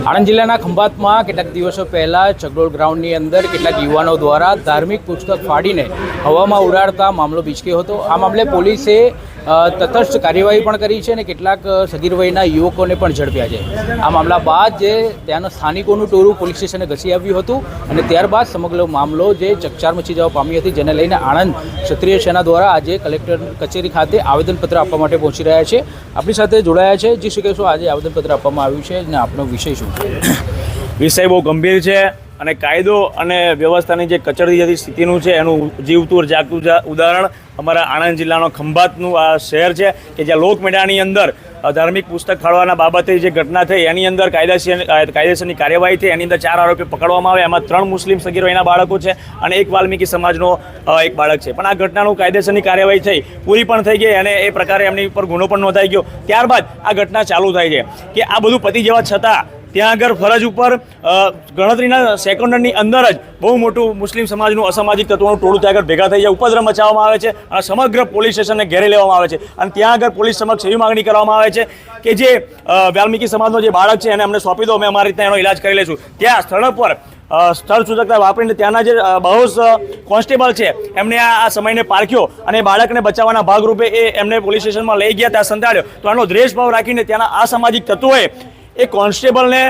આણંદ જિલ્લાના ખંભાતમાં કેટલાક દિવસો પહેલાં ચગડોળ ગ્રાઉન્ડની અંદર કેટલાક યુવાનો દ્વારા ધાર્મિક પુસ્તક ફાડીને હવામાં ઉડાડતા મામલો બીચક્યો હતો। આ મામલે પોલીસે તટસ્થ કાર્યવાહી પણ કરી છે અને કેટલાક સગીર વયના યુવકોને પણ ઝડપ્યા છે। આ મામલા બાદ જે ત્યાંના સ્થાનિકોનું ટોળું પોલીસ સ્ટેશને ઘસી આવ્યું હતું અને ત્યારબાદ સમગ્ર મામલો જે ચકચાર મચી જવા પામી હતી, જેને લઈને આણંદ ક્ષત્રિય સેના દ્વારા આજે કલેક્ટર કચેરી ખાતે આવેદનપત્ર આપવા માટે પહોંચી રહ્યા છે। આપણી સાથે જોડાયા છે જી શું કહેશો, આજે આવેદનપત્ર આપવામાં આવ્યું છે અને આપનો વિષય શું છે? વિષય બહુ ગંભીર છે અને કાયદો અને વ્યવસ્થાની જે કચડી જતી સ્થિતિનું છે એનું જીવતું જાગતું ઉદાહરણ અમારા આણંદ જિલ્લાનો ખંભાતનું આ શહેર છે કે જ્યાં લોકમેળાની અંદર ધાર્મિક પુસ્તક ફાળવાના બાબતે જે ઘટના થઈ એની અંદર કાયદેસરની કાર્યવાહી થઈ। એની અંદર 4 આરોપી પકડવામાં આવે, એમાં 3 મુસ્લિમ સગીર વયના બાળકો છે અને એક વાલ્મીકી સમાજનો એક બાળક છે। પણ આ ઘટનાનું કાયદેસરની કાર્યવાહી થઈ, પૂરી પણ થઈ ગઈ અને એ પ્રકારે એમની ઉપર ગુનો પણ નોંધાઈ ગયો। ત્યારબાદ આ ઘટના ચાલુ થાય છે કે આ બધું પતી જવા છતાં ત્યાં આગળ ફરજ ઉપર ગણતરીના સેકન્ડની અંદર જ બહુ મોટું મુસ્લિમ સમાજનું અસામાજિક તત્વોનું ટોળું ત્યાં આગળ ભેગા થઈ જાય, ઉપદ્રવ મચાવવામાં આવે છે અને સમગ્ર પોલીસ સ્ટેશનને ઘેરી લેવામાં આવે છે અને ત્યાં આગળ પોલીસ સમક્ષ એવી માગણી કરવામાં આવે છે કે જે વાલ્મીકી સમાજનો જે બાળક છે એને અમને સોંપી દો, અમે અમારી રીતે એનો ઇલાજ કરી લઈશું। ત્યાં સ્થળ પર સ્થળ સૂચકતા વાપરીને ત્યાંના જે બહોશ કોન્સ્ટેબલ છે એમને આ સમયને પારખ્યો અને બાળકને બચાવવાના ભાગરૂપે એમને પોલીસ સ્ટેશનમાં લઈ ગયા, ત્યાં સંતાડ્યો। તો આનો દ્વેષભાવ રાખીને ત્યાંના અસામાજિક તત્વોએ એ કોન્સ્ટેબલને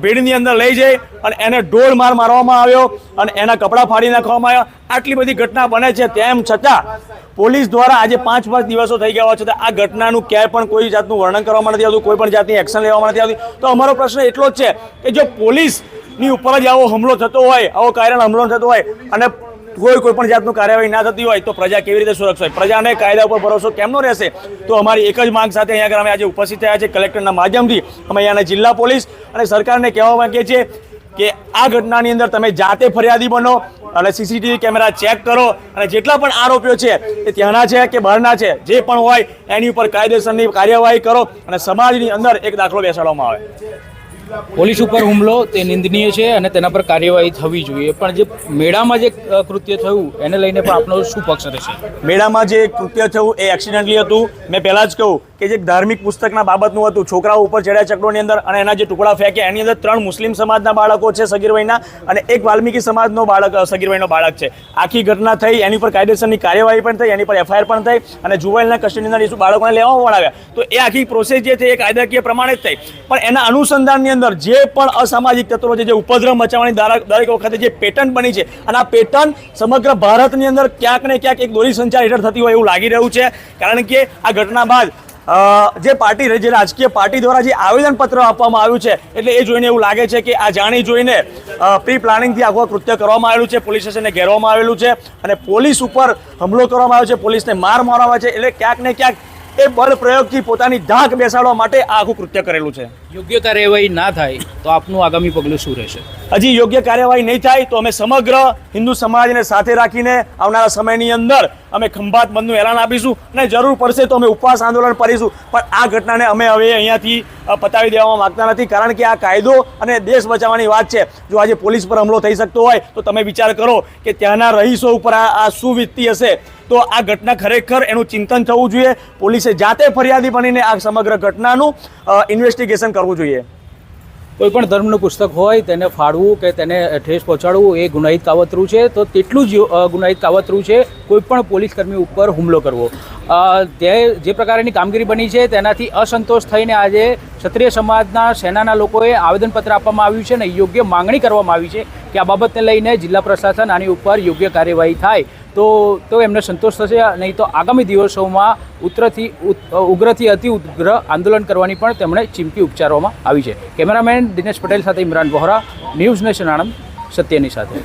ભીડની અંદર લઈ જઈ અને એને ઢોળ માર મારવામાં આવ્યો અને એના કપડાં ફાડી નાખવામાં આવ્યા। આટલી બધી ઘટના બને છે, તેમ છતાં પોલીસ દ્વારા આજે 5 દિવસો થઈ ગયા છતાં આ ઘટનાનું ક્યાંય પણ કોઈ જાતનું વર્ણન કરવામાં નથી આવતું, કોઈ પણ જાતની એક્શન લેવામાં નથી આવતી। તો અમારો પ્રશ્ન એટલો જ છે કે જો પોલીસની ઉપર જ આવો હુમલો થતો હોય, આવો કાયરાનો હુમલો થતો હોય અને કોઈ પણ જાતનું કાર્યવાહી ના થતી હોય તો પ્રજા કેવી રીતે સુરક્ષિત હોય? પ્રજાને કાયદા ઉપર ભરોસો કેમનો રહેશે? તો અમારી એક જ માંગ સાથે અહીંયા આગળ અમે આજે ઉપસ્થિત થયા છે। કલેક્ટરના માધ્યમથી અમે અહીંયાના જિલ્લા પોલીસ અને સરકારને કહેવા માંગીએ છીએ કે આ ઘટનાની અંદર તમે જાતે ફરિયાદી બનો અને સીસીટીવી કેમેરા ચેક કરો અને જેટલા પણ આરોપીઓ છે એ ત્યાંના છે કે બહારના છે, જે પણ હોય એની ઉપર કાયદેસરની કાર્યવાહી કરો અને સમાજની અંદર એક દાખલો બેસાડવામાં આવે। પોલીસ ઉપર હુમલો તે નિંદનીય છે અને તેના પર કાર્યવાહી થવી જોઈએ, પણ જે મેળામાં જે કૃત્ય થયું એને લઈને પણ આપનો શું પક્ષ રહેશે? મેળામાં જે કૃત્ય થયું એ એક્સિડન્ટલી હતું। મેં પહેલાં જ કહું કે જે ધાર્મિક પુસ્તકના બાબતનું હતું, છોકરાઓ ઉપર ચડ્યા ચકડોળની અંદર અને એના જે ટુકડા ફેંક્યા, એની અંદર 3 મુસ્લિમ સમાજના બાળકો છે સગીર વયના અને એક વાલ્મીકી સમાજનો બાળક સગીર વયનો બાળક છે। આખી ઘટના થઈ, એની પર કાયદેસરની કાર્યવાહી પણ થઈ, એની પર FIR પણ થઈ અને જુવાઇલના કસ્ટડીની અંદર બાળકોને લેવામાં પણ આવ્યા। તો એ આખી પ્રોસેસ જે છે એ કાયદાકીય પ્રમાણે જ થઈ, પણ એના અનુસંધાનની અંદર જે પણ અસામાજિક તત્વો છે, જે ઉપદ્રવ મચાવવાની દરેક વખતે જે પેટર્ન બની છે અને આ પેટર્ન સમગ્ર ભારતની અંદર ક્યાંક ને ક્યાંક એક દોરી સંચાર હેઠળ થતી હોય એવું લાગી રહ્યું છે। કારણ કે આ ઘટના બાદ જે રાજકીય પાર્ટી દ્વારા જે આવેદનપત્ર આપવામાં આવ્યું છે એટલે એ જોઈને એવું લાગે છે કે આ જાણી જોઈને પ્રી પ્લાનિંગથી આખું કૃત્ય કરવામાં આવેલું છે, પોલીસ સ્ટેશનને ઘેરવામાં આવેલું છે અને પોલીસ ઉપર હુમલો કરવામાં આવ્યો છે, પોલીસને માર મારવામાં આવે છે। એટલે ક્યાંક ને ક્યાંક એ બળ પ્રયોગથી પોતાની ધાક બેસાડવા માટે આ આખું કૃત્ય કરેલું છે। યોગ્ય કાર્યવાહી ના થાય તો આપનું આગામી પગલું શું રહેશે? હજી યોગ્ય કાર્યવાહી નહીં થાય તો અમે સમગ્ર હિન્દુ સમાજને સાથે રાખીને આવનારા સમયની અંદર અમે ખંભાત બંધનું એલાન આપીશું અને જરૂર પડશે તો અમે ઉપવાસ આંદોલન કરીશું। પણ આ ઘટનાને અમે હવે અહીંયાથી પતાવી દેવામાં માંગતા નથી, કારણ કે આ કાયદો અને દેશ બચાવવાની વાત છે। જો આજે પોલીસ પર હુમલો થઈ શકતો હોય તો તમે વિચાર કરો કે ત્યાંના રહીશો ઉપર આ શું વીતતી હશે। તો આ ઘટના ખરેખર એનું ચિંતન થવું જોઈએ, પોલીસે જાતે ફરિયાદી બનીને આ સમગ્ર ઘટનાનું ઇન્વેસ્ટિગેશન કરવું જોઈએ। કોઈ પણ ધર્મનું પુસ્તક હોય તેને ફાડવું કે તેને ઠેસ પહોંચાડવું એ ગુનાહિત કાવતરું છે, તો તેટલું જ ગુનાહિત કાવતરું છે કોઈ પણ પોલીસ કર્મી ઉપર હુમલો કરવો। તે જે પ્રકારની કામગીરી બની છે તેનાથી અસંતોષ થઈને આજે ક્ષત્રિય સમાજના સેનાના લોકોએ આવેદનપત્ર આપવામાં આવ્યું છે અને યોગ્ય માંગણી કરવામાં આવી છે કે આ બાબતને લઈને જિલ્લા પ્રશાસન આની ઉપર યોગ્ય કાર્યવાહી થાય તો એમને સંતોષ થશે, નહીં તો આગામી દિવસોમાં ઉગ્રથી અતિ ઉગ્ર આંદોલન કરવાની પણ તેમણે ચીમકી ઉચ્ચારવામાં આવી છે। કેમેરામેન દિનેશ પટેલ સાથે ઇમરાન વોહરા, ન્યૂઝ નેશન આણંદ, સત્યની સાથે।